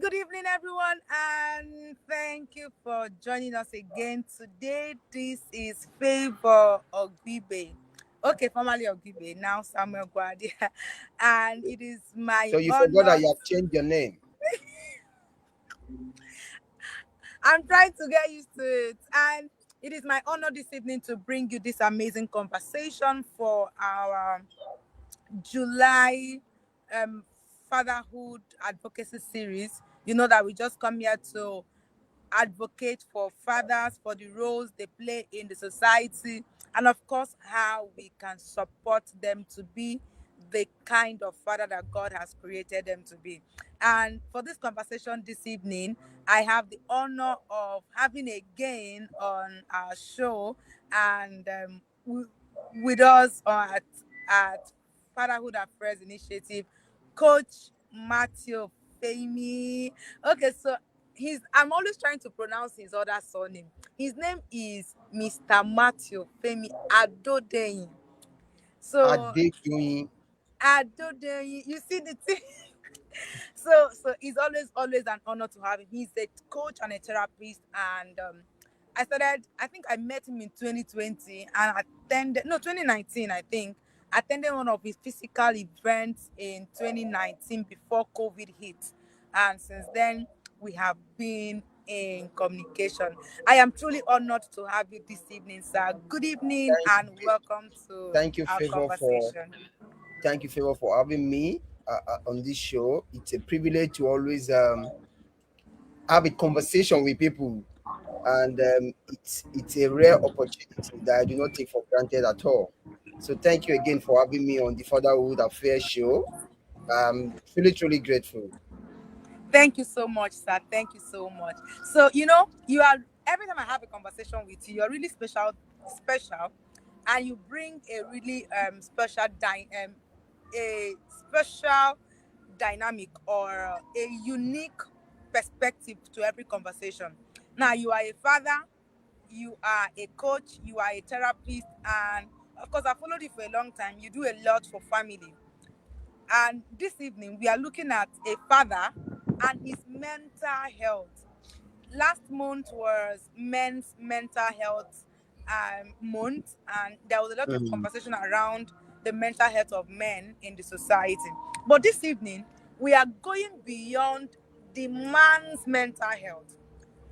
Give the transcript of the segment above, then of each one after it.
Good evening, everyone, and thank you for joining us again. Today, this is Favor Ogbibe. Okay, formerly Ogbibe, now Samuel Guardia. And it is my So you forgot that honor. you have changed your name. I'm trying to get used to it. And it is my honor this evening to bring you this amazing conversation for our July um, Fatherhood Advocacy Series. You know that we just come here to advocate for fathers, for the roles they play in the society, and of course, how we can support them to be the kind of father that God has created them to be. And for this conversation this evening, I have the honor of having again on our show and with us at Fatherhood Affairs Initiative, Coach Matthew Femi. Okay, so I'm always trying to pronounce his other surname. His name is Mr. Matthew Femi Adodeyin. Are So they doing? Adodeyin, you see the thing. So it's always an honor to have him. He's a coach and a therapist, and I think I met him in 2020 and attended, no, 2019, I think, attended one of his physical events in 2019 before COVID hit. And since then, we have been in communication. I am truly honored to have you this evening, sir. Good evening Thank and you, welcome to thank you, our favor for conversation. having me on this show. It's a privilege to always have a conversation with people, and it's a rare opportunity that I do not take for granted at all. So thank you again for having me on the Fatherhood Affairs show. I'm truly grateful. Thank you so much, sir. Thank you so much. So, you are every time I have a conversation with you, you're really special, and you bring a really a special dynamic or a unique perspective to every conversation. Now, you are a father, you are a coach, you are a therapist, and of course, I followed you for a long time. You do a lot for family. And this evening, we are looking at a father and his mental health. Last month was Men's Mental Health Month, and there was a lot of Mhm. conversation around the mental health of men in the society. But this evening, we are going beyond the man's mental health.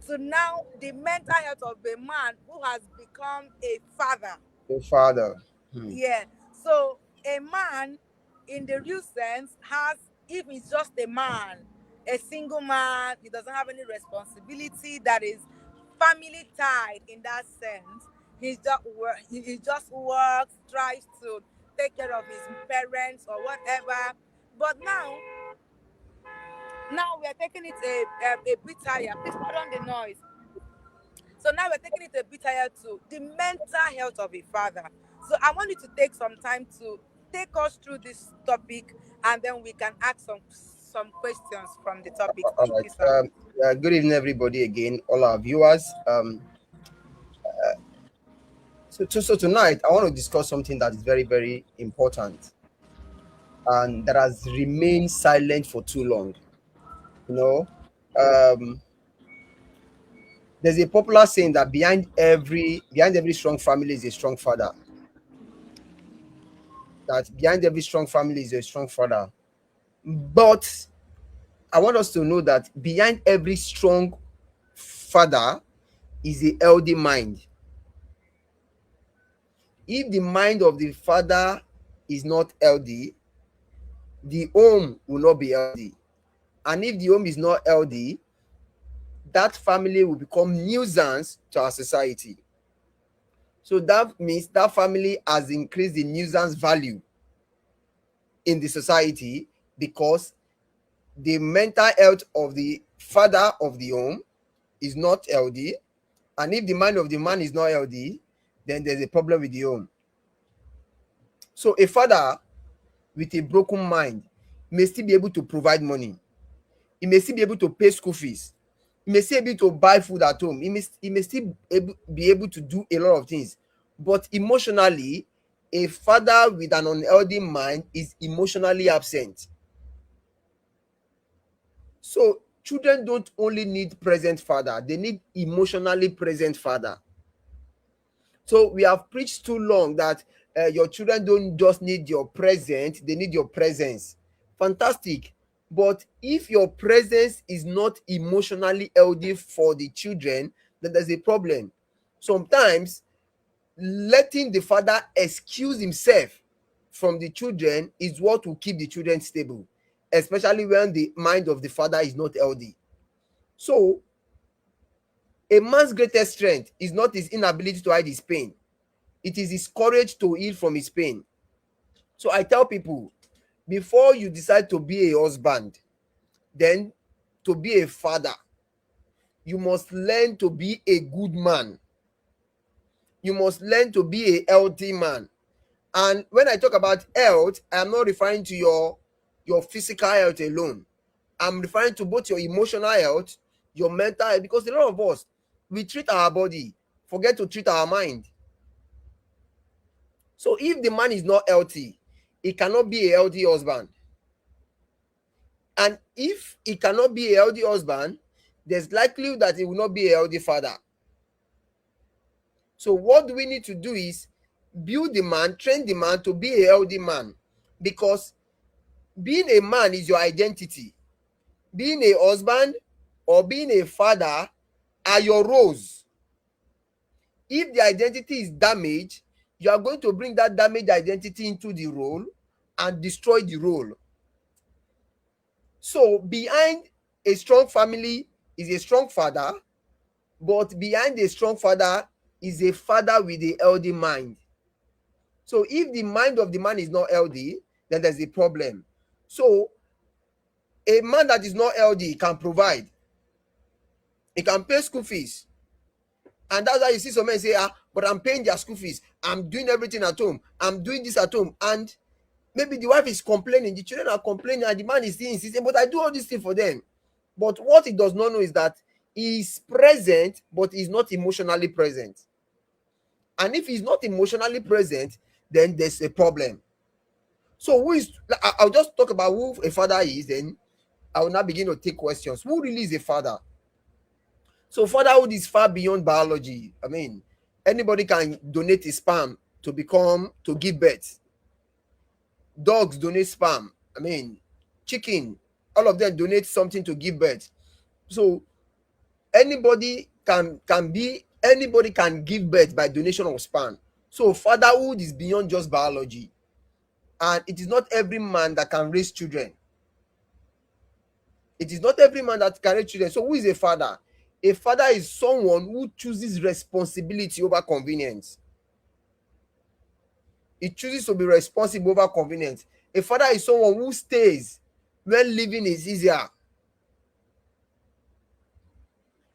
So now, the mental health of a man who has become a father. Your father. Hmm. Yeah. So a man, in the real sense, has, if he's just a man, a single man, he doesn't have any responsibility that is family tied in that sense. He just works, tries to take care of his parents or whatever. But now we are taking it a bit higher. Please pardon the noise. So now we're taking it a bit higher to the mental health of a father. So I want you to take some time to take us through this topic, and then we can ask some questions from the topic. All Thank right. you, sir. Good evening, everybody. Again, all our viewers. So tonight I want to discuss something that is very important and that has remained silent for too long. You know, um, there's a popular saying that behind every strong family is a strong father. That behind every strong family is a strong father. But I want us to know that behind every strong father is a healthy mind. If the mind of the father is not healthy, the home will not be healthy. And if the home is not healthy, that family will become nuisance to our society. So that means that family has increased the nuisance value in the society because the mental health of the father of the home is not healthy. And if the mind of the man is not healthy, then there's a problem with the home. So a father with a broken mind may still be able to provide money. He may still be able to pay school fees. He may still be able to buy food at home. He may still be able to do a lot of things. But emotionally, a father with an unhealthy mind is emotionally absent. So children don't only need present father, they need emotionally present father. So we have preached too long that your children don't just need your present, they need your presence. Fantastic. But if your presence is not emotionally healthy for the children, then there's a problem. Sometimes letting the father excuse himself from the children is what will keep the children stable, especially when the mind of the father is not healthy. So a man's greatest strength is not his inability to hide his pain, it is his courage to heal from his pain. So I tell people, before you decide to be a husband, then to be a father, you must learn to be a good man. You must learn to be a healthy man. And when I talk about health, I am not referring to your physical health alone. I'm referring to both your emotional health, your mental health, because a lot of us, we treat our body, forget to treat our mind. So if the man is not healthy, he cannot be a healthy husband. And if he cannot be a healthy husband, there's likelihood that he will not be a healthy father. So what we need to do is build the man, train the man to be a healthy man. Because being a man is your identity. Being a husband or being a father are your roles. If the identity is damaged, you are going to bring that damaged identity into the role and destroy the role. So behind a strong family is a strong father, but behind a strong father is a father with a healthy mind. So if the mind of the man is not healthy, then there's a problem. So a man that is not healthy can provide. He can pay school fees. And that's why you see some men say, but I'm paying their school fees. I'm doing everything at home. I'm doing this at home. And maybe the wife is complaining, the children are complaining, and the man is still insisting, but I do all this thing for them. But what he does not know is that he is present, but he's not emotionally present. And if he's not emotionally present, then there's a problem. So who is, I'll just talk about who a father is, then I will now begin to take questions. Who really is a father? So fatherhood is far beyond biology. I mean, anybody can donate his sperm to give birth. Dogs donate sperm. I mean, chicken, all of them donate something to give birth. So anybody can give birth by donation of sperm. So fatherhood is beyond just biology. And it is not every man that can raise children. It is not every man that can raise children. So who is a father? A father is someone who chooses responsibility over convenience. He chooses to be responsible over convenience. A father is someone who stays when living is easier.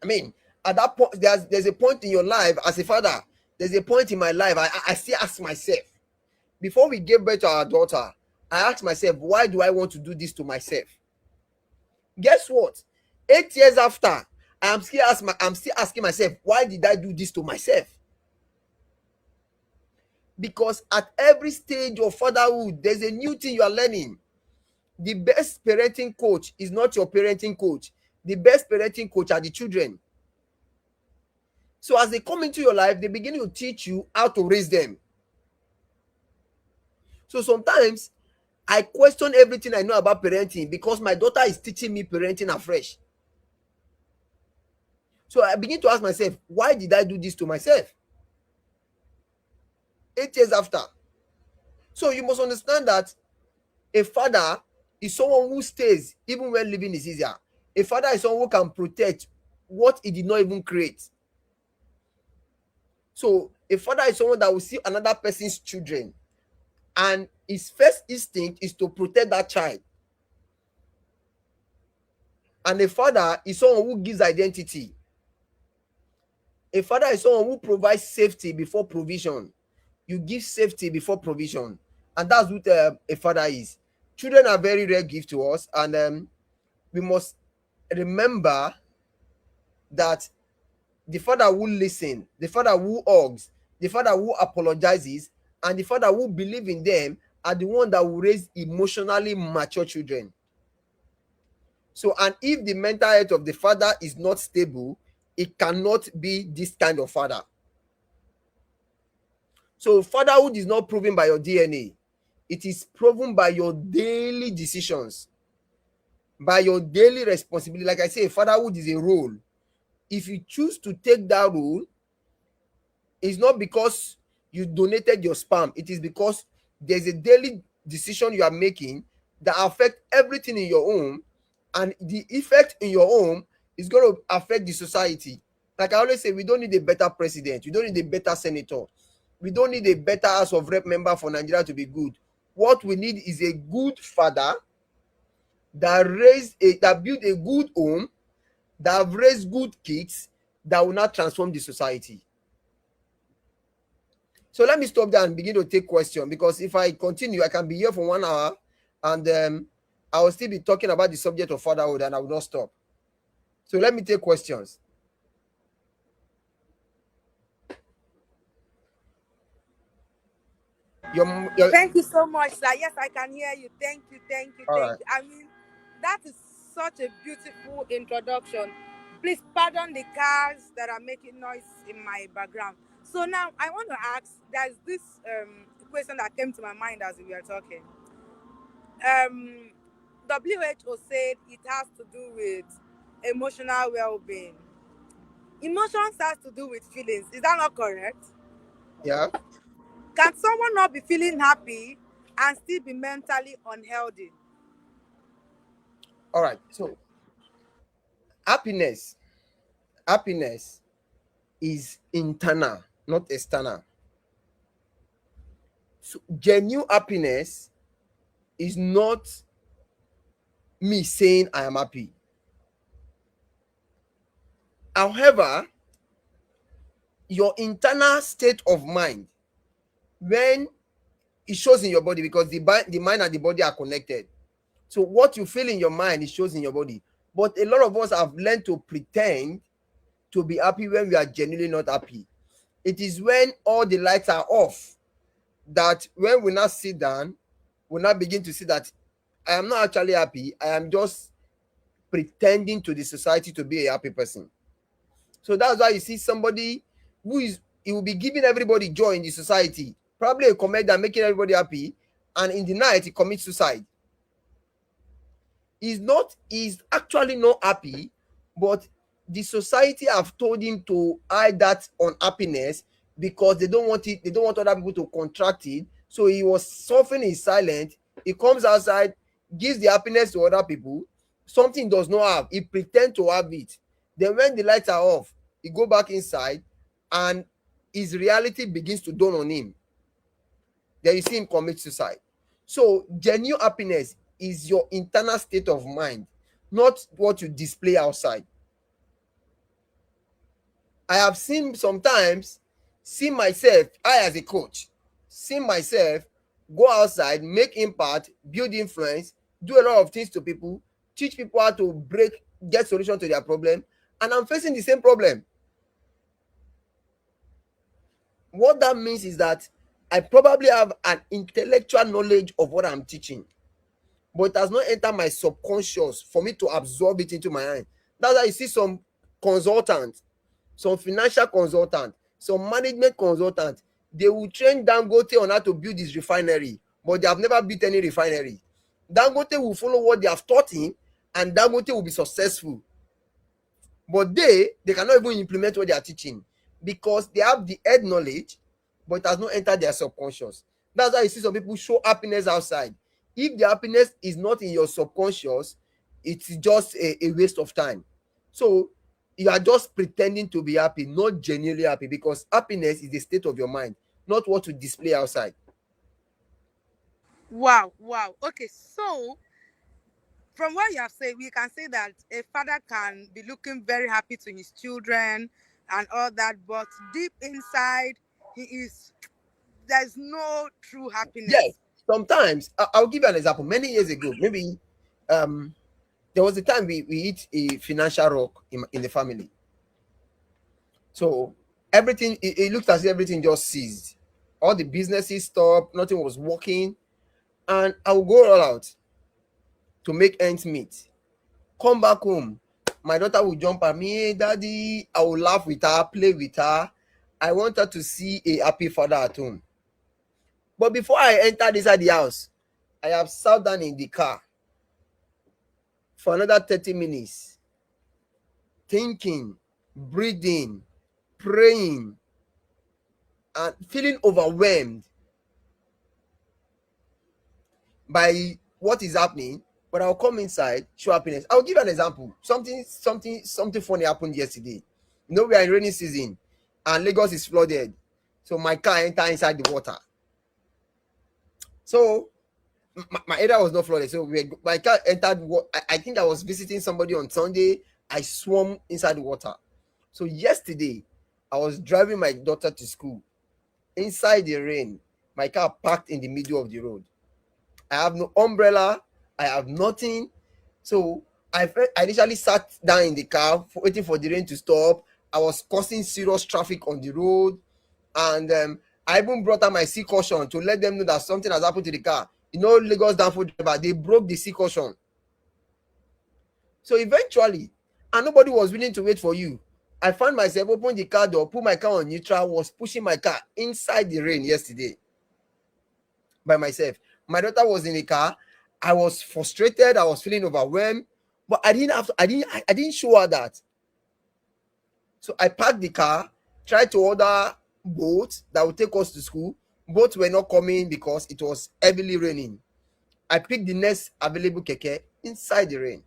I mean, at that point, there's a point in your life as a father. There's a point in my life. I still ask myself, before we gave birth to our daughter, I asked myself, why do I want to do this to myself? Guess what? 8 years after, I'm still asking myself, why did I do this to myself? Because at every stage of fatherhood, there's a new thing you are learning. The best parenting coach is not your parenting coach. The best parenting coach are the children. So as they come into your life, they begin to teach you how to raise them. So sometimes I question everything I know about parenting because my daughter is teaching me parenting afresh. So I begin to ask myself, why did I do this to myself? 8 years after. So you must understand that a father is someone who stays even when living is easier. A father is someone who can protect what he did not even create. So a father is someone that will see another person's children, and his first instinct is to protect that child. And a father is someone who gives identity. A father is someone who provides safety before provision. You give safety before provision, and that's what a father is. Children are very rare gift to us, and we must remember that the father who listens, the father who hugs, the father who apologizes, and the father who believes in them are the one that will raise emotionally mature children. So, and if the mental health of the father is not stable, it cannot be this kind of father. So, fatherhood is not proven by your DNA, it is proven by your daily decisions, by your daily responsibility. Like I say, fatherhood is a role. If you choose to take that role, it's not because you donated your sperm, it is because there's a daily decision you are making that affect everything in your home, and the effect in your home is going to affect the society. Like I always say, we don't need a better president, we don't need a better senator, we don't need a better House of Rep member for Nigeria to be good. What we need is a good father that built a good home, that have raised good kids, that will not transform the society. So let me stop there and begin to take questions, because if I continue, I can be here for 1 hour, and I will still be talking about the subject of fatherhood, and I will not stop. So let me take questions. Your Thank you so much, sir. Yes, I can hear you. Thank you, thank you, all thank right. you. I mean, that is such a beautiful introduction. Please pardon the cars that are making noise in my background. So now I want to ask, there's this question that came to my mind as we were talking. Um, WHO said it has to do with emotional well-being. Emotions has to do with feelings. Is that not correct? Yeah. Can someone not be feeling happy and still be mentally unhealthy? All right. So happiness, happiness is internal, not external. So genuine happiness is not me saying I am happy. However, your internal state of mind, when it shows in your body, because the mind and the body are connected. So what you feel in your mind, it shows in your body. But a lot of us have learned to pretend to be happy when we are genuinely not happy. It is when all the lights are off that when we now sit down, we now begin to see that I am not actually happy. I am just pretending to the society to be a happy person. So that's why you see somebody who is he will be giving everybody joy in the society, probably a comedian making everybody happy, and in the night he commits suicide. He's actually not happy, but the society have told him to hide that unhappiness because they don't want other people to contract it. So he was suffering in silence. He comes outside, gives the happiness to other people, something does not have, he pretend to have it. Then when the lights are off, he go back inside, and his reality begins to dawn on him. Then you see him commit suicide. So genuine happiness is your internal state of mind, not what you display outside. I have seen sometimes, see myself, I as a coach, see myself go outside, make impact, build influence, do a lot of things to people, teach people how to get solution to their problem, and I'm facing the same problem. What that means is that I probably have an intellectual knowledge of what I'm teaching, but it has not entered my subconscious for me to absorb it into my mind. That's why you see some consultants, some financial consultant, some management consultant, they will train Dangote on how to build his refinery, but they have never built any refinery. Dangote will follow what they have taught him, and Dangote will be successful. But they cannot even implement what they are teaching because they have the head knowledge, but it has not entered their subconscious. That's why you see some people show happiness outside. If the happiness is not in your subconscious, it's just a waste of time. So you are just pretending to be happy, not genuinely happy, because happiness is the state of your mind, not what you display outside. Wow, wow. Okay, so from what you have said, we can say that a father can be looking very happy to his children and all that, but deep inside, he is there's no true Yes, happiness. sometimes I'll give you an example. Many years ago, maybe um there was a time we hit a financial rock in the family. So everything, it looked as if everything just ceased. All the businesses stopped, nothing was working, and I would go all out to make ends meet. Come back home, my daughter will jump at me, "Hey daddy," I will laugh with her, play with her. I want her to see a happy father at home. But before I entered inside the house, I have sat down in the car for another 30 minutes, thinking, breathing, praying, and feeling overwhelmed by what is happening. But I'll come inside, show happiness. I'll give you an example. Something funny happened yesterday. You know, we are in rainy season and Lagos is flooded. So my car entered inside the water. So my area was not flooded. So my car entered. I think I was visiting somebody on Sunday. I swam inside the water. So yesterday, I was driving my daughter to school inside the rain. My car parked in the middle of the road. I have no umbrella. I have nothing. So I initially sat down in the car waiting for the rain to stop. I was causing serious traffic on the road, and I even brought out my sea caution to let them know that something has happened to the car. You know, Lagos Danfo driver, they broke the sea caution. So eventually, and nobody was willing to wait for you. I found myself open the car door, put my car on neutral, was pushing my car inside the rain yesterday by myself. My daughter was in the car. I was frustrated. I was feeling overwhelmed, but I didn't have to. I didn't show her that. So I parked the car, tried to order boats that would take us to school. Boats were not coming because it was heavily raining. I picked the next available keke inside the rain.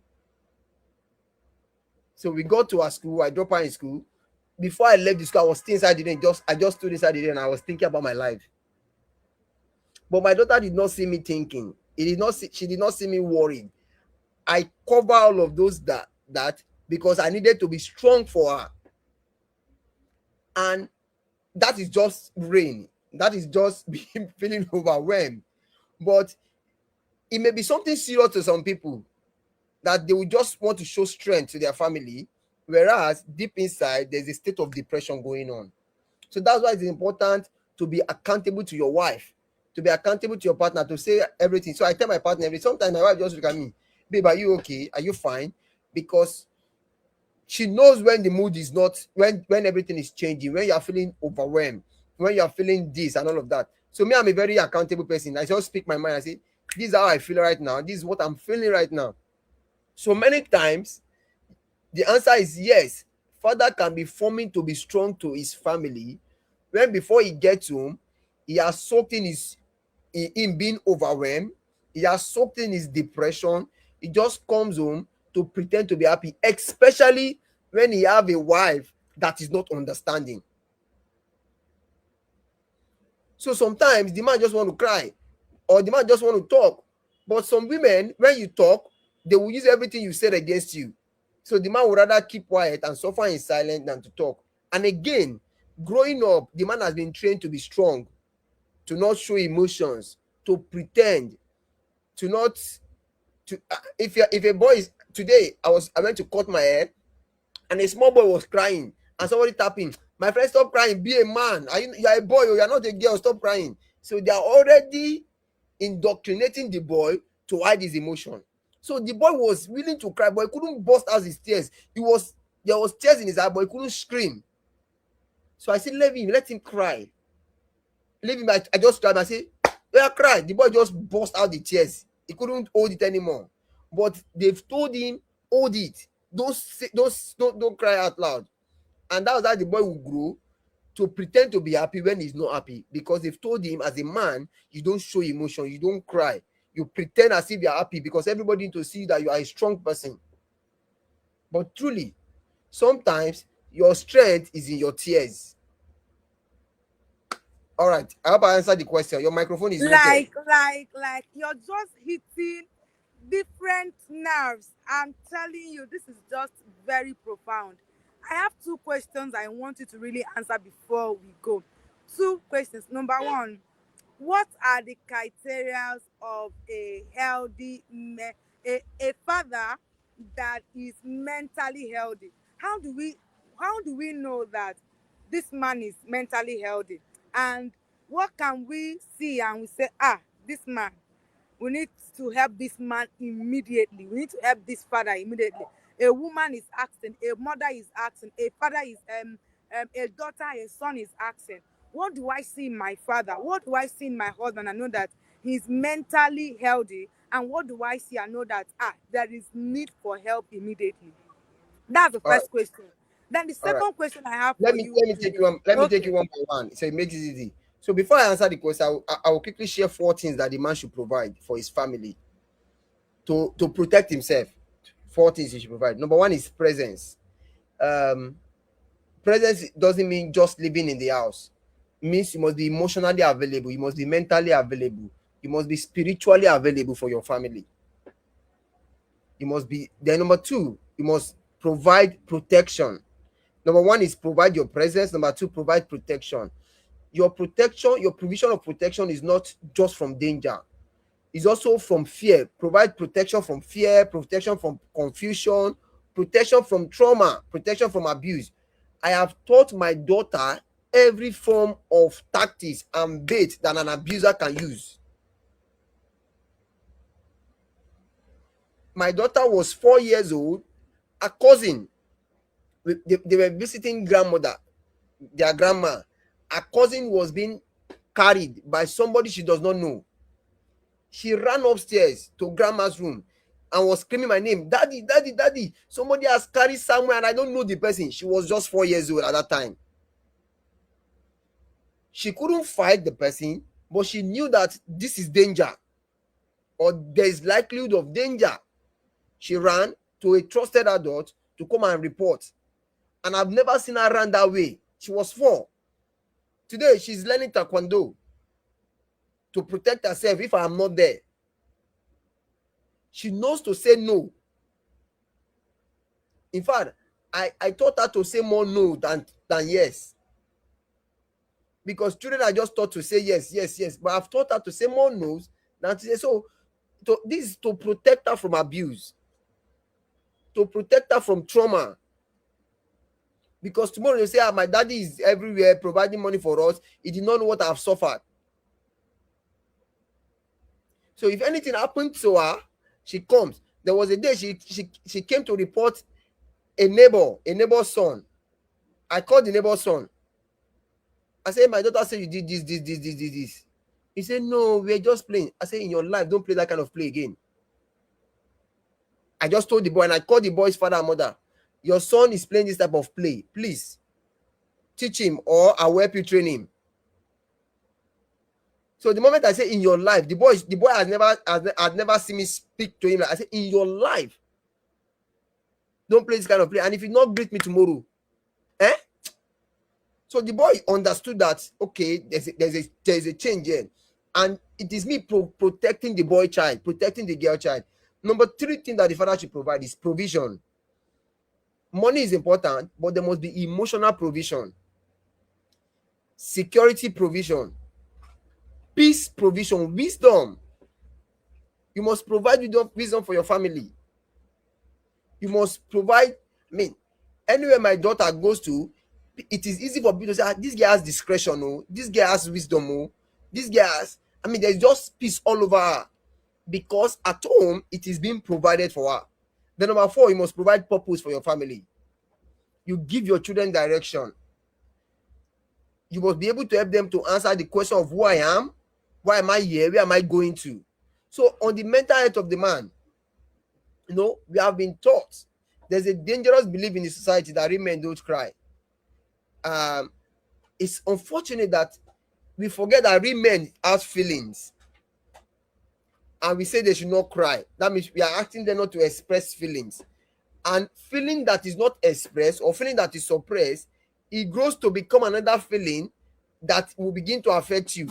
So we got to our school. I dropped her in school. Before I left the school, I was still inside the rain. I just stood inside the rain and I was thinking about my life. But my daughter did not see me thinking. She did not see me worried. I cover all of those that because I needed to be strong for her. And that is just rain. That is just being feeling overwhelmed. But it may be something serious to some people that they will just want to show strength to their family, whereas deep inside there's a state of depression going on. So that's why it's important to be accountable to your wife, to be accountable to your partner, to say everything. So I tell my partner everything. Sometimes my wife just look at me, babe, are you okay? Are you fine? Because she knows when the mood is not, when everything is changing, when you are feeling overwhelmed, when you are feeling this and all of that. So me, I'm a very accountable person. I just speak my mind. I say, this is how I feel right now. This is what I'm feeling right now. So many times the answer is yes. Father can be forming to be strong to his family when before he gets home, he has soaked in being overwhelmed, he has soaked in his depression. He just comes home to pretend to be happy, especially when he have a wife that is not understanding. So sometimes the man just want to cry or the man just want to talk. But some women, when you talk, they will use everything you said against you. So the man would rather keep quiet and suffer in silence than to talk. And again, growing up, the man has been trained to be strong, to not show emotions, to pretend, to not to if a boy is today, I went to cut my hair and a small boy was crying and somebody tapping. My friend, stop crying, be a man. You are a boy or you are not a girl, stop crying. So they are already indoctrinating the boy to hide his emotion. So the boy was willing to cry, but he couldn't burst out his tears. There was tears in his eye, but he couldn't scream. So I said, let him cry. Leave him. I just tried. I said, yeah, cry. The boy just burst out the tears. He couldn't hold it anymore. But they've told him, hold it. Don't cry out loud. And that was how the boy will grow to pretend to be happy when he's not happy, because they've told him as a man, you don't show emotion, you don't cry, you pretend as if you're happy because everybody need to see that you are a strong person. But truly, sometimes your strength is in your tears. All right, I hope I answered the question. Your microphone is muted. Like you're just hitting different nerves. I'm telling you, this is just very profound. I have two questions I want you to really answer before we go. Two questions. Number one, what are the criteria of a a father that is mentally healthy? How do we know that this man is mentally healthy? And what can we see and we say, ah, this man We need to help this man immediately. We need to help this father immediately. A woman is asking, a mother is asking, a father is a daughter, a son is asking, what do I see in my father? What do I see in my husband? I know that he's mentally healthy. And what do I see? I know that there is need for help immediately. That's the All right, first question. Then the all right. second question I have Let for me you let me take is you one. Let me take you okay. one by one, so it makes it easy. So before I answer the question, I will quickly share four things that the man should provide for his family to protect himself. Four things he should provide. Number one is presence. Um, Presence doesn't mean just living in the house. It means you must be emotionally available. You must be mentally available. You must be spiritually available for your family. You must be. Then number two, you must provide protection. Number one is provide your presence. Number two, provide protection. Your protection, your provision of protection is not just from danger. It's also from fear. Provide protection from fear, protection from confusion, protection from trauma, protection from abuse. I have taught my daughter every form of tactics and bait that an abuser can use. My daughter was 4 years old. A cousin, they were visiting grandmother, their grandma. A cousin was being carried by somebody she does not know. She ran upstairs to grandma's room and was screaming my name, Daddy, Daddy, Daddy. Somebody has carried somewhere and I don't know the person. She was just 4 years old at that time. She couldn't fight the person, but she knew that this is danger or there is likelihood of danger. She ran to a trusted adult to come and report. And I've never seen her run that way. She was 4. Today, she's learning taekwondo to protect herself if I am not there. She knows to say no. In fact, I taught her to say more no than yes. Because children are just taught to say yes, yes, yes. But I've taught her to say more no's than to say so. This is to protect her from abuse, to protect her from trauma. Because tomorrow you say, my daddy is everywhere providing money for us. He did not know what I've suffered. So if anything happened to her, she comes. There was a day she came to report a neighbor's son. I called the neighbor's son. I said, my daughter said you did this. He said, no, we're just playing. I said, in your life, don't play that kind of play again. I just told the boy, and I called the boy's father and mother. Your son is playing this type of play. Please teach him, or I will help you train him. So the moment I say in your life, the boy has never seen me speak to him. Like I say, in your life, don't play this kind of play. And if you not greet me tomorrow, eh? So the boy understood that, okay, there's a change here. And it is me protecting the boy child, protecting the girl child. Number 3 thing that the father should provide is provision. Money is important, but there must be emotional provision, security provision, peace provision, wisdom. You must provide wisdom for your family. You must provide, anywhere my daughter goes to, it is easy for people to say, this girl has discretion, oh, this girl has wisdom, oh, this girl has, there's just peace all over her. Because at home, it is being provided for her. Then number 4, you must provide purpose for your family. You give your children direction. You must be able to help them to answer the question of who I am, why am I here, where am I going to. So on the mental health of the man, we have been taught there's a dangerous belief in the society that real men don't cry. It's unfortunate that we forget that real men have feelings, and we say they should not cry. That means we are asking them not to express feelings. And feeling that is not expressed or feeling that is suppressed, it grows to become another feeling that will begin to affect you.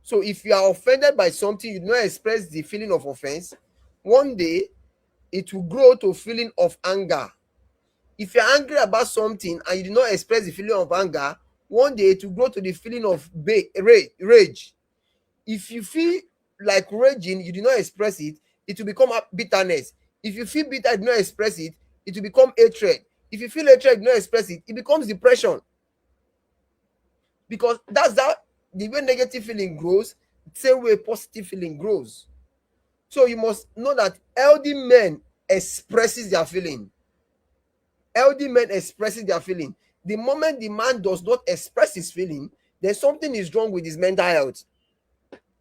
So if you are offended by something, you do not express the feeling of offense, one day it will grow to a feeling of anger. If you're angry about something and you do not express the feeling of anger, one day it will grow to the feeling of rage. If you feel like raging, you do not express it, it will become bitterness. If you feel bitter, you do not express it, it will become hatred. If you feel hatred, you do not express it, it becomes depression. Because that's that the way negative feeling grows, the same way positive feeling grows. So you must know that healthy men expresses their feeling. Healthy men expresses their feeling. The moment the man does not express his feeling, then something is wrong with his mental health.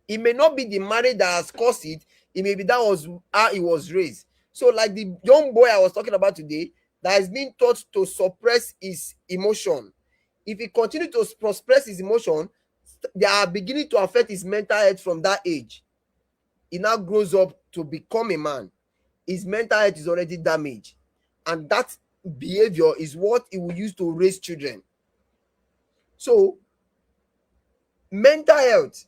It may not be the marriage that has caused it. It may be that was how he was raised. So, like the young boy I was talking about today, that is being taught to suppress his emotion. If he continues to suppress his emotion, they are beginning to affect his mental health from that age. He now grows up to become a man. His mental health is already damaged, and that behavior is what he will use to raise children. So, mental health,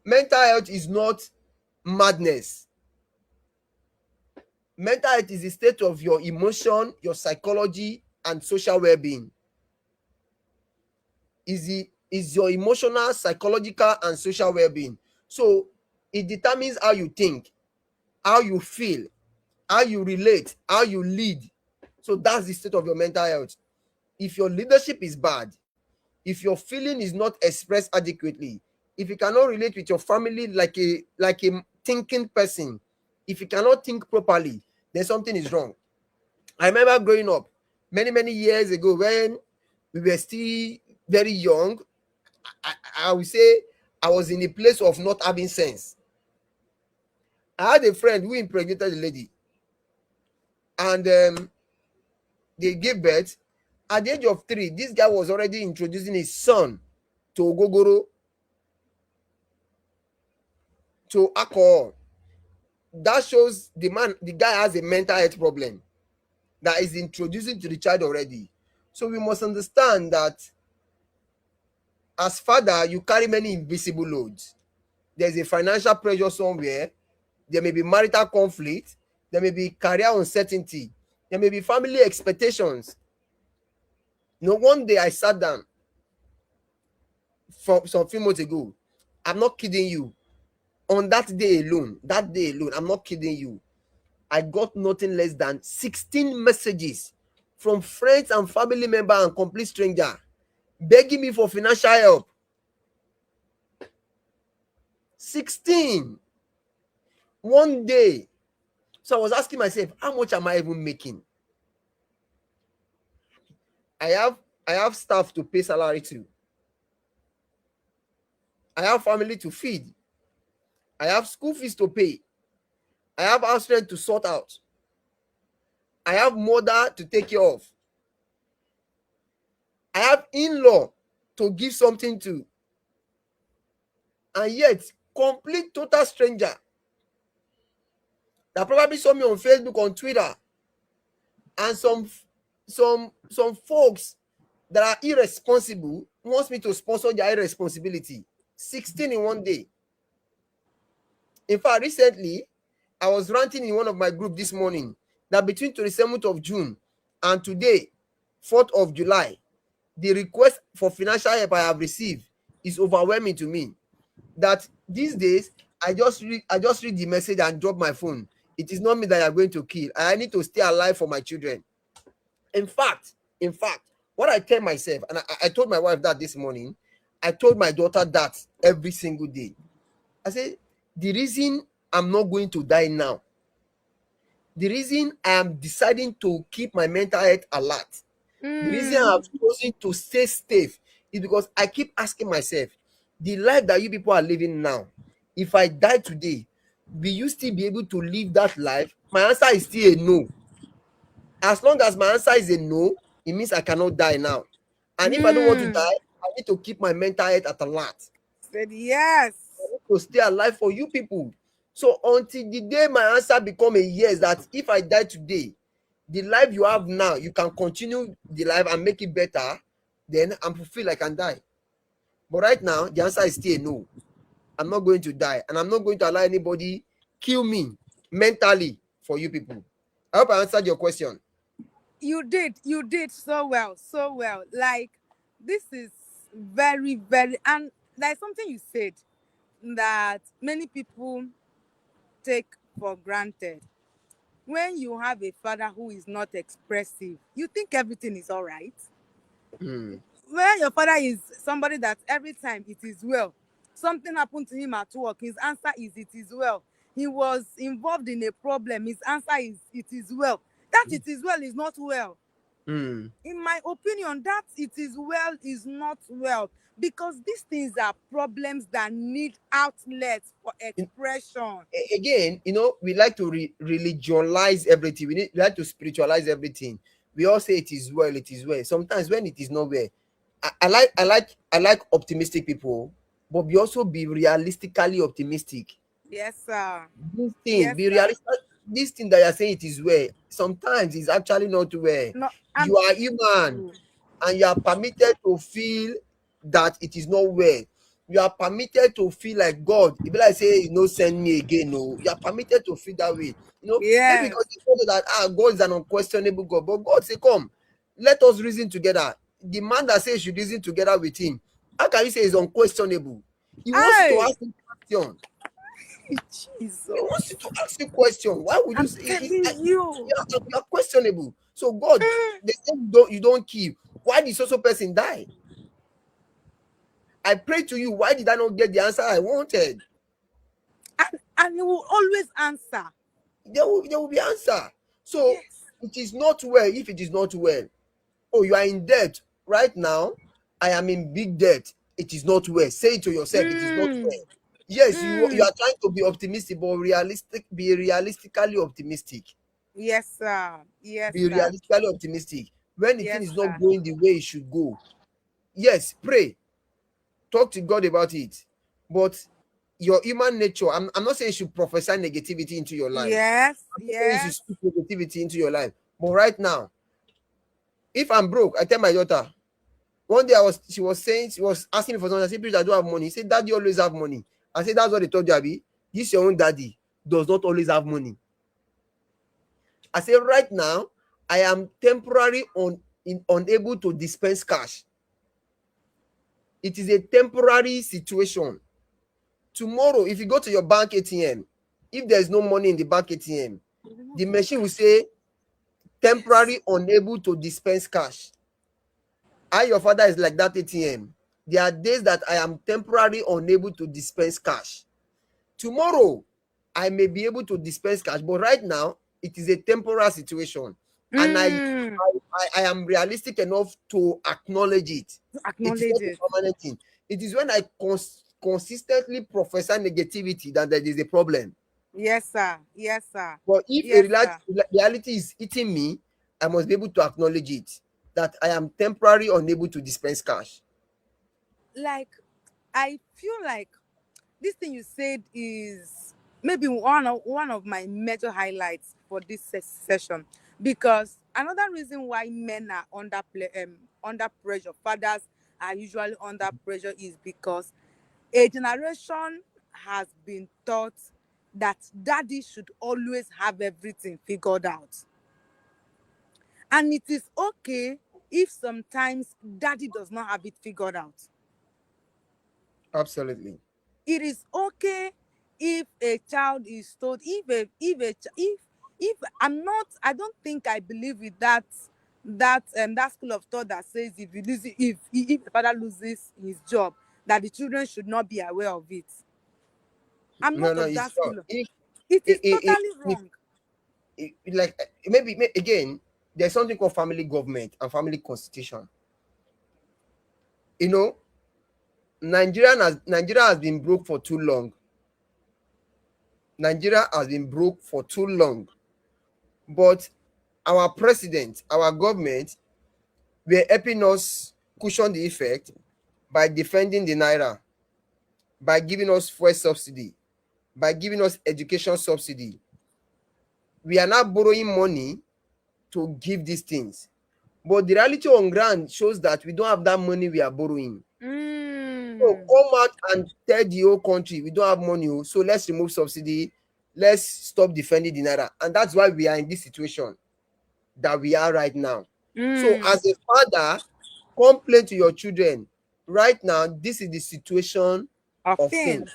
mental health is not madness. Mental health is the state of your emotion, your psychology, and social well-being. Is your emotional, psychological, and social well-being. So it determines how you think, how you feel, how you relate, how you lead. So that's the state of your mental health. If your leadership is bad, if your feeling is not expressed adequately, if you cannot relate with your family like a thinking person, if you cannot think properly, then something is wrong. I remember growing up many years ago when we were still very young. I would say I was in a place of not having sense. I had a friend who impregnated a lady, and they gave birth. At the age of 3, this guy was already introducing his son to ogogoro, to alcohol. That shows the guy has a mental health problem that is introducing to the child already. So we must understand that as father, you carry many invisible loads. There's a financial pressure somewhere. There may be marital conflict. There may be career uncertainty. There may be family expectations. One day I sat down for some few months ago. I'm not kidding you. On that day alone, I'm not kidding you. I got nothing less than 16 messages from friends and family member and complete stranger begging me for financial help. 16 one day. So I was asking myself, how much am I even making? I have I have staff to pay salary to. I have family to feed. I have school fees to pay. I have house rent to sort out. I have mother to take care of. I have in-law to give something to. And yet, complete total stranger that probably saw me on Facebook, on Twitter, and some folks that are irresponsible wants me to sponsor their irresponsibility. 16 in one day. In fact, recently, I was ranting in one of my group this morning that between 27th of June and today, 4th of July, the request for financial help I have received is overwhelming to me. That these days, I just read the message and drop my phone. It is not me that you are going to kill. I need to stay alive for my children. In fact, what I tell myself, and I told my wife that this morning, I told my daughter that every single day. I say, the reason I'm not going to die now, the reason I am deciding to keep my mental health alert, the reason I Mm. have chosen to stay safe is because I keep asking myself, the life that you people are living now, if I die today, will you still be able to live that life? My answer is still a no. As long as my answer is a no, it means I cannot die now. And if I don't want to Mm. die, I need to keep my mental health at alert. Said yes. To stay alive for you people. So until the day my answer become a yes, that if I die today, the life you have now, you can continue the life and make it better, then I'm fulfilled I can die. But right now, the answer is still a no. I'm not going to die, and I'm not going to allow anybody kill me mentally for you people. I hope I answered your question. You did so well, so well. Like, this is very, very, and there's something you said that many people take for granted. When you have a father who is not expressive, you think everything is all right. Hmm. When your father is somebody that every time it is well, something happened to him at work, his answer is it is well. he was involved in a problem, his answer is it is well. That it is well is not well. Mm. In my opinion, that it is well is not well, because these things are problems that need outlets for In- expression. Again, we like to religionize everything. We like to spiritualize everything. We all say it is well, it is well. Sometimes when it is not well, I like optimistic people, but we also be realistically optimistic. Yes, sir. This thing, Yes, be sir. realistic. This thing that you're saying it is well, sometimes it's actually not well. No, You are human, true. and you are permitted to feel that it is not well. You are permitted to feel like God. If like say, send me again, no. You are permitted to feel that way. Maybe Yes. because you know that God is an unquestionable God, but God say, come, let us reason together. The man that says you should reason together with him, how can you say he's unquestionable? He wants you to Hey, ask him question. He wants Jesus. you to ask a question. Why would you I'm say telling you. you're questionable? So God, they say you don't kill. Why did so person die? I pray to you. Why did I not get the answer I wanted? And he will always answer. There will be answer. So Yes. it is not well if it is not well. Oh, you are in debt right now. I am in big debt. It is not well. Say it to yourself. It is not Mm, well. Yes, you mm. are trying to be optimistic, but realistic. Be realistically optimistic. Yes, sir. Yes, Be sir. realistically optimistic. When the thing Yes, is not sir. going the way it should go, yes, pray, talk to God about it. But your human nature, I'm not saying you should prophesy negativity into your life. Yes, I'm not saying you should yes. speak negativity into your life. But right now, if I'm broke, I tell my daughter. One day she was asking me for something. I said, "Please, I don't have money." He said, "Daddy always have money." I said, "That's what they told you, Abi. This your own daddy does not always have money." I said, "Right now, I am temporarily unable to dispense cash. It is a temporary situation. Tomorrow, if you go to your bank ATM, if there's no money in the bank ATM, the machine will say Yes. temporary unable to dispense cash. Your father is like that ATM. There are days that I am temporarily unable to dispense cash. Tomorrow, I may be able to dispense cash, but right now, it is a temporary situation. And Mm. I am realistic enough to acknowledge it. It is not Acknowledge it. a permanent thing. It is when I consistently prophesy negativity that there is a problem. Yes, sir. Yes, sir. But if a Yes, sir. reality is eating me, I must be able to acknowledge it, that I am temporarily unable to dispense cash. Like, I feel like this thing you said is maybe one of my major highlights for this session, because another reason why men are under pressure, fathers are usually under pressure, is because a generation has been taught that daddy should always have everything figured out, and it is okay if sometimes daddy does not have it figured out. Absolutely. It is okay if a child is told, if I'm not, I don't think I believe with that school of thought that says if you lose it, if the father loses his job, that the children should not be aware of it. I'm No, not no, of it's that not. school. It is totally If wrong. like maybe again, there's something called family government and family constitution. You know, Nigeria has been broke for too long. Nigeria has been broke for too long. But our president, our government, were helping us cushion the effect by defending the naira, by giving us fuel subsidy, by giving us education subsidy. We are now borrowing money to give these things. But the reality on ground shows that we don't have that money we are borrowing. So Mm. come out and tell the whole country we don't have money, oh, so let's remove subsidy, let's stop defending the naira. And that's why we are in this situation that we are right now. So Mm. as a father, complain to your children. Right now, this is the situation Of of things things.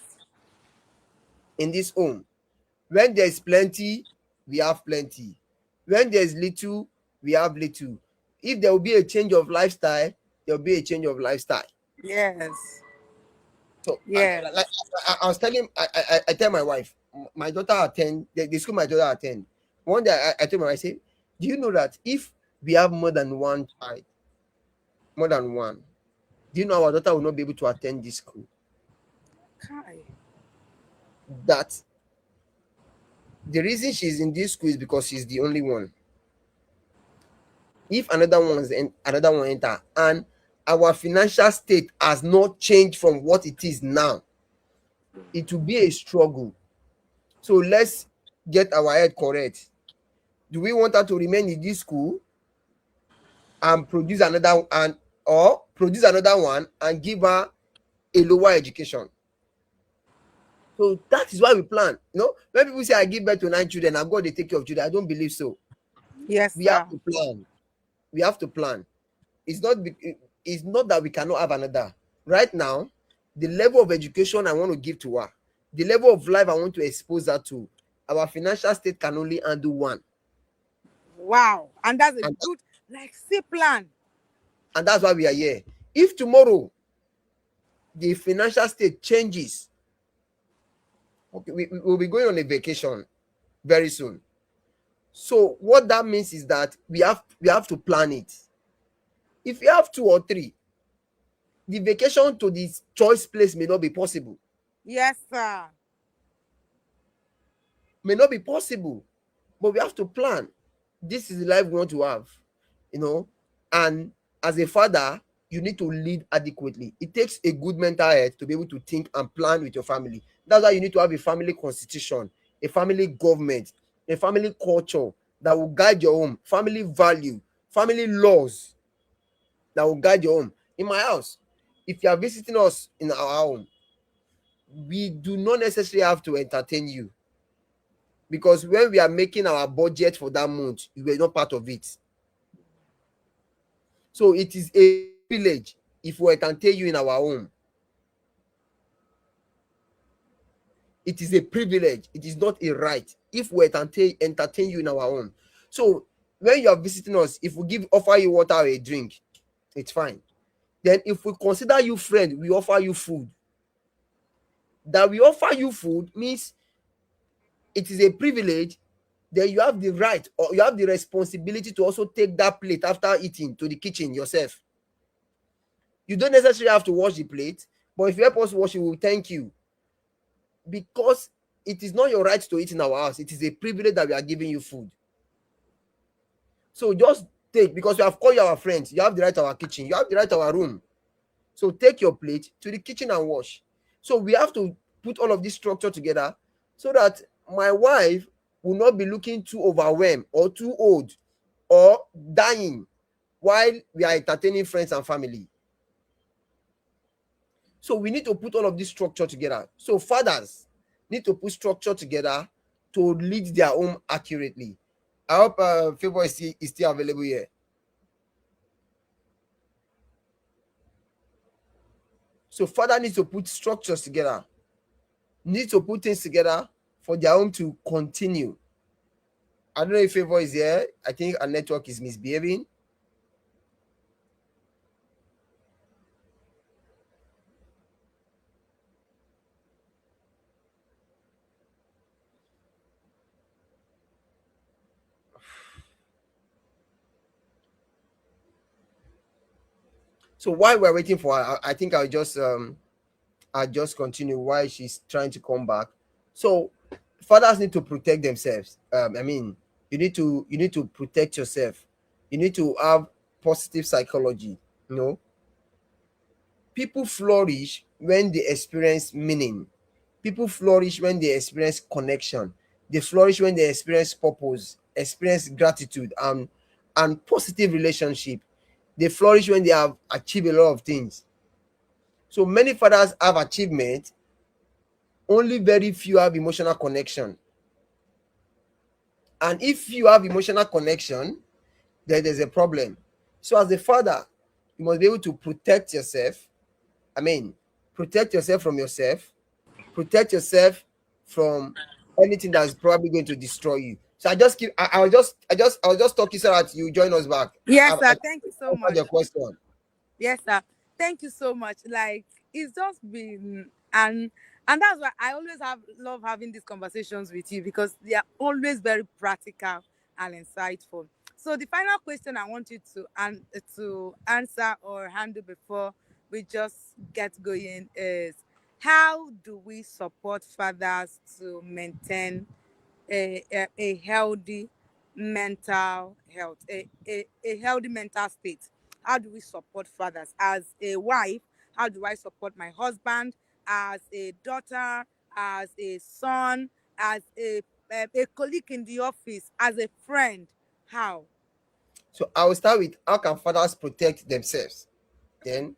in this home. When there's plenty, we have plenty. When there's little, we have little. If there will be a change of lifestyle, there will be a change of lifestyle. Yes. So Yes. I was telling, I tell my wife, my daughter attend the school my daughter attend. One day I told my wife, I say, do you know that if we have more than one child, more than one, do you know our daughter will not be able to attend this school? Kai. That the reason she's in this school is because she's the only one. If another one enter, and our financial state has not changed from what it is now, it will be a struggle. So let's get our head correct. Do we want her to remain in this school and produce another, and or produce another one and give her a lower education? So that is why we plan. When people say I give birth to 9 children and God they take care of children, I don't believe so. Yes, We have sir. to plan. We have to plan. It's not that we cannot have another. Right now, the level of education I want to give to her, the level of life I want to expose her to, our financial state can only handle one. Wow. And that's a And good, like, say plan. and that's why we are here. If tomorrow the financial state changes, okay, we will be going on a vacation very soon. So what that means is that we have to plan it. If you have two or three, the vacation to this choice place may not be possible. Yes, sir. May not be possible, but we have to plan. This is the life we want to have, you know. And as a father, you need to lead adequately. It takes a good mental health to be able to think and plan with your family. That's why you need to have a family constitution, a family government, a family culture that will guide your home, family value, family laws that will guide your home. In my house, if you are visiting us in our home, we do not necessarily have to entertain you, because when we are making our budget for that month, you were not part of it. So it is a privilege if we entertain you in our home. It is a privilege. It is not a right if we entertain you in our home. So when you are visiting us, if we offer you water or a drink, it's fine. Then if we consider you friend, we offer you food. That we offer you food means it is a privilege. Then you have the right or you have the responsibility to also take that plate after eating to the kitchen yourself. You don't necessarily have to wash the plate, but if you help us wash it, we will thank you. Because it is not your right to eat in our house. It is a privilege that we are giving you food. So just take, because we have called you our friends. You have the right to our kitchen. You have the right to our room. So take your plate to the kitchen and wash. So we have to put all of this structure together so that my wife will not be looking too overwhelmed or too old or dying while we are entertaining friends and family. So we need to put all of this structure together. So fathers need to put structure together to lead their home accurately. I hope Favor is still available here. So father needs to put structures together, needs to put things together for their home to continue. I don't know if Favor is here. I think our network is misbehaving. So while we're waiting for her, I think I'll just continue while she's trying to come back. So fathers need to protect themselves. I mean, you need to protect yourself. You need to have positive psychology. You know, people flourish when they experience meaning. People flourish when they experience connection. They flourish when they experience purpose, experience gratitude, and positive relationship. They flourish when they have achieved a lot of things. So many fathers have achievement, only very few have emotional connection. And if you have emotional connection, then there's a problem. So as a father, you must be able to protect yourself. I mean, protect yourself from yourself, protect yourself from anything that's probably going to destroy you. So I was just talking so that you join us back. I, Yes, I sir. Thank you so answered much. your question. Yes, sir. Thank you so much. Like, it's just been an And that's why I always have love having these conversations with you, because they are always very practical and insightful. So the final question I want you to answer or handle before we just get going is, how do we support fathers to maintain a healthy mental health, a healthy mental state? How do we support fathers? As a wife, how do I support my husband? As a daughter, as a son, as a colleague in the office, as a friend? How? So I will start with, how can fathers protect themselves? Then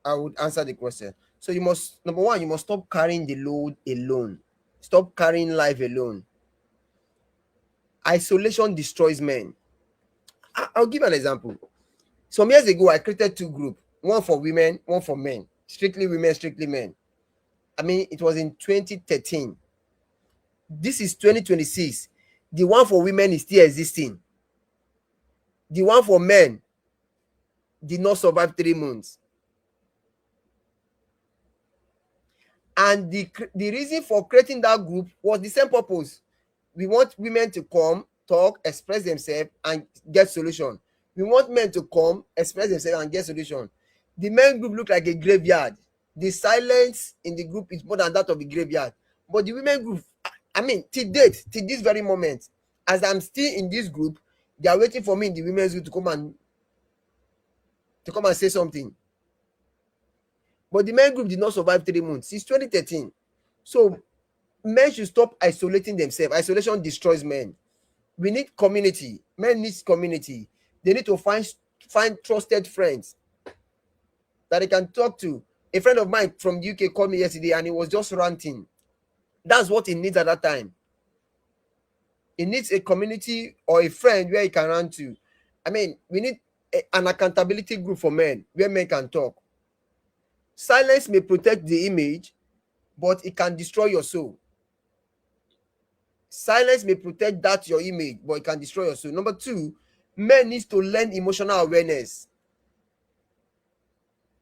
I would answer the question. So you must, number one, you must stop carrying the load alone. Stop carrying life alone. Isolation destroys men. I'll give an example. Some years ago, I created two groups, one for women, one for men. Strictly women, strictly men. I mean, it was in 2013. This is 2026. The one for women is still existing. The one for men did not survive 3 months. And the reason for creating that group was the same purpose. We want women to come, talk, express themselves, and get solution. We want men to come, express themselves, and get solution. The men group look like a graveyard. The silence in the group is more than that of the graveyard. But the women group, I mean, till date, till this very moment, as I'm still in this group, they are waiting for me in the women's group to come and say something. But the men group did not survive 3 months. Since 2013. So men should stop isolating themselves. Isolation destroys men. We need community. Men need community. They need to find trusted friends that they can talk to. A friend of mine from the UK called me yesterday and he was just ranting. That's what he needs at that time. He needs a community or a friend where he can run to. I mean, we need an accountability group for men where men can talk. Silence may protect the image, but it can destroy your soul. Silence may protect that your image, but it can destroy your soul. Number two, men need to learn emotional awareness.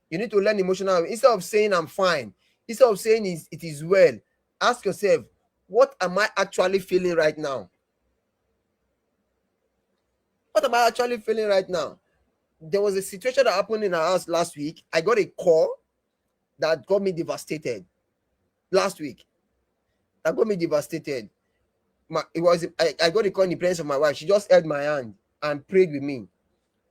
You need to learn emotional awareness. Instead of saying I'm fine, instead of saying it is well, ask yourself, what am I actually feeling right now? What am I actually feeling right now? There was a situation that happened in our house last week. I got a call that got me devastated. Last week, that got me devastated. I got a call in the presence of my wife. She just held my hand and prayed with me.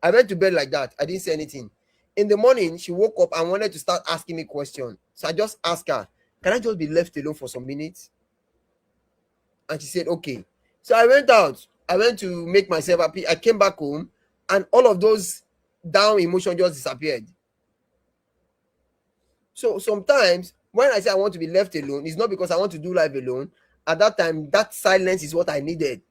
I went to bed like that. I didn't say anything. In the morning, she woke up and wanted to start asking me questions. So I just asked her, can I just be left alone for some minutes? And she said, okay. So I went out. I went to make myself happy. I came back home and all of those down emotions just disappeared. So sometimes when I say I want to be left alone, it's not because I want to do life alone. At that time, that silence is what I needed.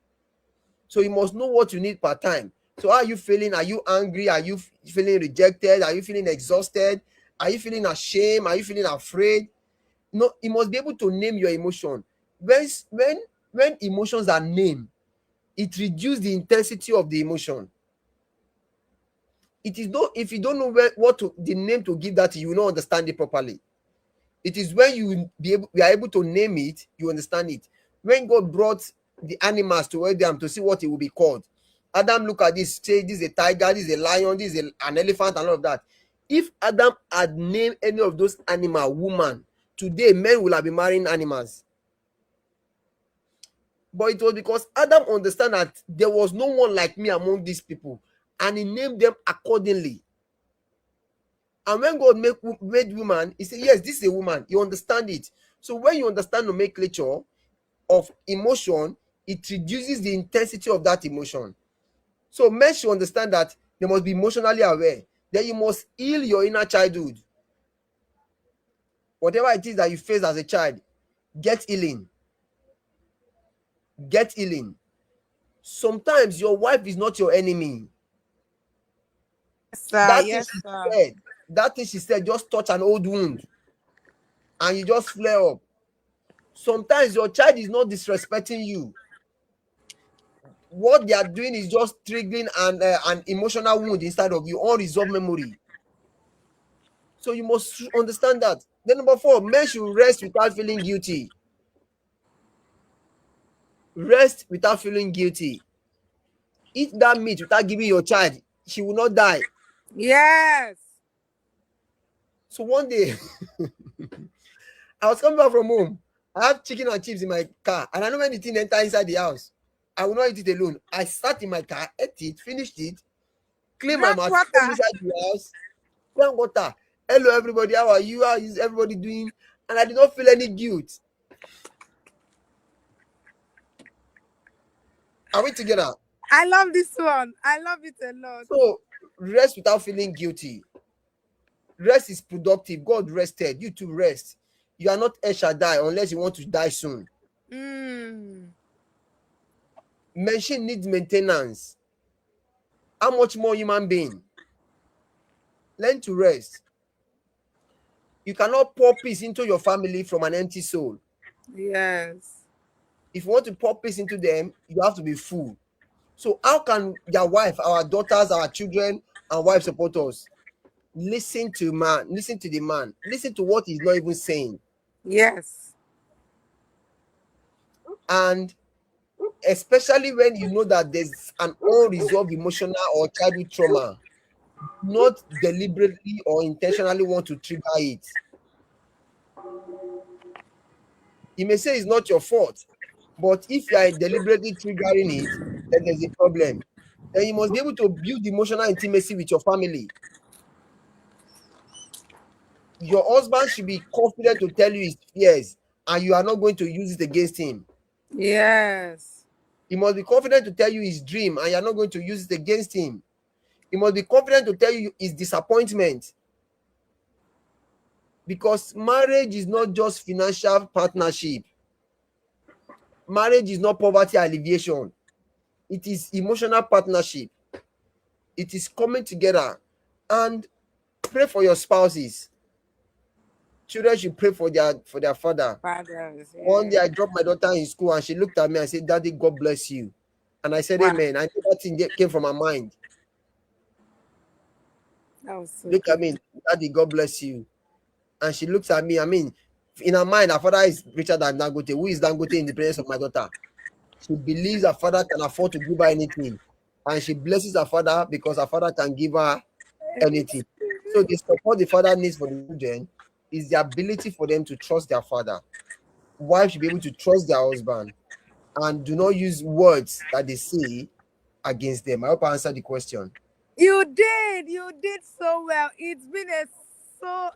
So you must know what you need per time. So how are you feeling? Are you angry? Are you feeling rejected? Are you feeling exhausted? Are you feeling ashamed? Are you feeling afraid? No, you must be able to name your emotion. When emotions are named, it reduces the intensity of the emotion. It is not, if you don't know the name to give that, you will not understand it properly. It is when we are able to name it, you understand it. When God brought the animals to Adam to see what it will be called, Adam look at this, say this is a tiger, this is a lion, this is an elephant, and all of that. If Adam had named any of those animal woman, today men will have been marrying animals. But it was because Adam understand that there was no one like me among these people, and he named them accordingly. And when God made woman, he said, yes, this is a woman. You understand it. So when you understand nomenclature of emotion, it reduces the intensity of that emotion. So men should understand that they must be emotionally aware. Then you must heal your inner childhood. Whatever it is that you face as a child, get healing. Get healing. Sometimes your wife is not your enemy. Yes, sir. That thing Yes, she sir. said, that thing she said just touch an old wound and you just flare up. Sometimes your child is not disrespecting you. What they are doing is just triggering an emotional wound inside of you, unresolved memory. So you must understand that. Then number four, men should rest without feeling guilty. Rest without feeling guilty. Eat that meat without giving your child. She will not die. Yes. So one day, I was coming back from home. I have chicken and chips in my car, and I know when the thing enter inside the house, I will not eat it alone. I sat in my car, ate it, finished it, clean my Drank mouth, come water. inside the house, drank water. Hello, everybody. How are you? How is everybody doing? And I did not feel any guilt. Are we together? I love this one. I love it a lot. So rest without feeling guilty. Rest is productive. God rested. You to rest. You are not El Shaddai unless you want to die soon. Mm. Machine needs maintenance. How much more human being? Learn to rest. You cannot pour peace into your family from an empty soul. Yes. If you want to pour peace into them, you have to be full. So how can their wife, our daughters, our children, and wives support us? Listen to man, listen to the man, listen to what he's not even saying. Yes. And especially when you know that there's an unresolved emotional or childhood trauma, not deliberately or intentionally want to trigger it. You may say it's not your fault, but if you are deliberately triggering it, then there's a problem. Then you must be able to build emotional intimacy with your family. Your husband should be confident to tell you his fears, and you are not going to use it against him. Yes. He must be confident to tell you his dream, and you are not going to use it against him. He must be confident to tell you his disappointment. Because marriage is not just financial partnership. Marriage is not poverty alleviation. It is emotional partnership. It is coming together. And pray for your spouses. Children should pray for their father. Fathers. One day Yeah. I dropped my daughter in school and she looked at me and said, Daddy, God bless you. And I said, Wow. Amen. I know that thing came from her mind. That was so Look at good. me, Daddy, God bless you. And she looks at me. I mean, in her mind, her father is richer than Dangote. Who is Dangote in the presence of my daughter? She believes her father can afford to give her anything. And she blesses her father because her father can give her anything. So the support the father needs for the children is the ability for them to trust their father. Wives should be able to trust their husband and do not use words that they say against them. I hope I answered the question. You did. You did so well. It's been a so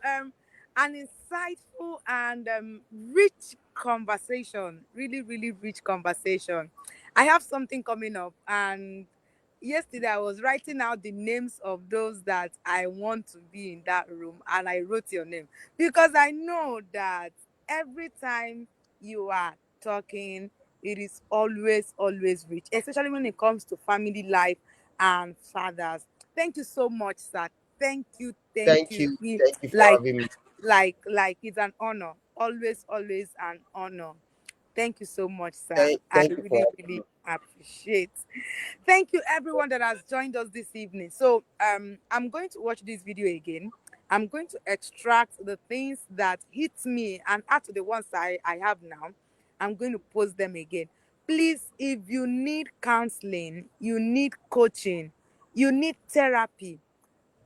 an insightful and rich conversation. Really, really rich conversation. I have something coming up, and yesterday I was writing out the names of those that I want to be in that room, and I wrote your name because I know that every time you are talking, it is always, always rich, especially when it comes to family life and fathers. Thank you so much, sir. Thank you, thank Thank you. you. Thank you for having me. Like it's an honor. Always, always an honor. Thank you so much, sir. I Thank you for really, having really me. appreciate. Thank you everyone that has joined us this evening. So I'm going to watch this video again. I'm going to extract the things that hit me and add to the ones I have now. I'm going to post them again. Please, if you need counseling, you need coaching, you need therapy,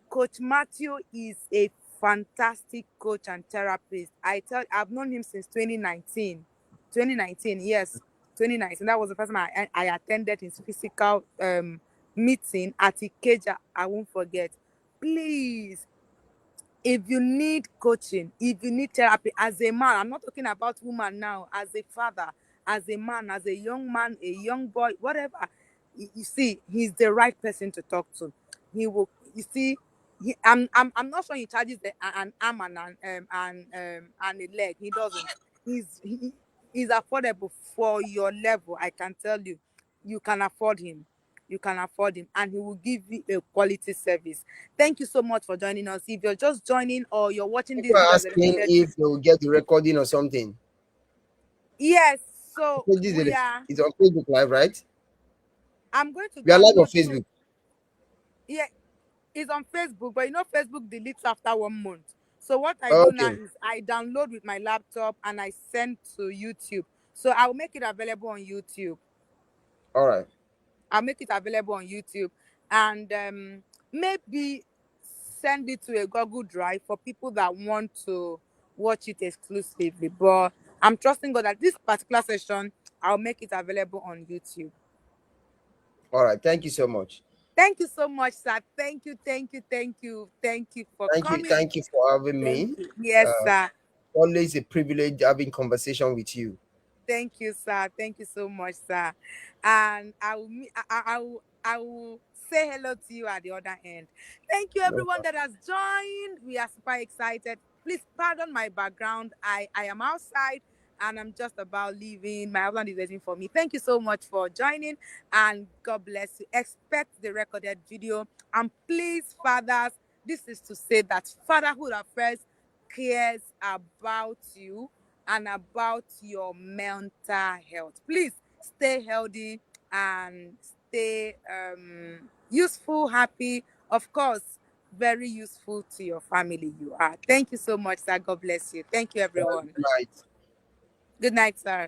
Coach Matthew is a fantastic coach and therapist. I've known him since 2019. 2019, yes, 2019. That was the first time I attended his physical meeting at Ikeja. I won't forget. Please, if you need coaching, if you need therapy as a man, I'm not talking about woman now, as a father, as a man, as a young man, a young boy, whatever, you see, he's the right person to talk to. He will, you see, I'm not sure he charges an arm and a leg. He doesn't. He's affordable for your level. I can tell you, you can afford him. You can afford him, and he will give you a quality service. Thank you so much for joining us. If you're just joining or you're watching People this are video as a asking repeated, if they will get the recording or something. yes. So we This are. is on Facebook Live, right? We are I'm live on not sure. Facebook. Yeah, it's on Facebook, but you know Facebook deletes after 1 month. So what I do now Okay. is I download with my laptop and I send to YouTube. So I'll make it available on YouTube. All right. I'll make it available on YouTube, and maybe send it to a Google Drive for people that want to watch it exclusively. But I'm trusting God that this particular session, I'll make it available on YouTube. All right. Thank you so much. Thank you so much, sir. Thank you, thank you, thank you, thank you for Thank you. coming. Thank you for having Thank me. you. Yes, Uh, sir. Always a privilege having conversation with you. Thank you, sir. Thank you so much, sir. And I will, I will say hello to you at the other end. Thank you, No everyone problem. that has joined. We are super excited. Please pardon my background. I am outside and I'm just about leaving. My husband is waiting for me. Thank you so much for joining, and God bless you. Expect the recorded video. And please, fathers, this is to say that Fatherhood Affairs cares about you and about your mental health. Please stay healthy and stay useful, happy, of course, very useful to your family you are. Thank you so much, sir. God bless you. Thank you, everyone. Good night. Good night, sir.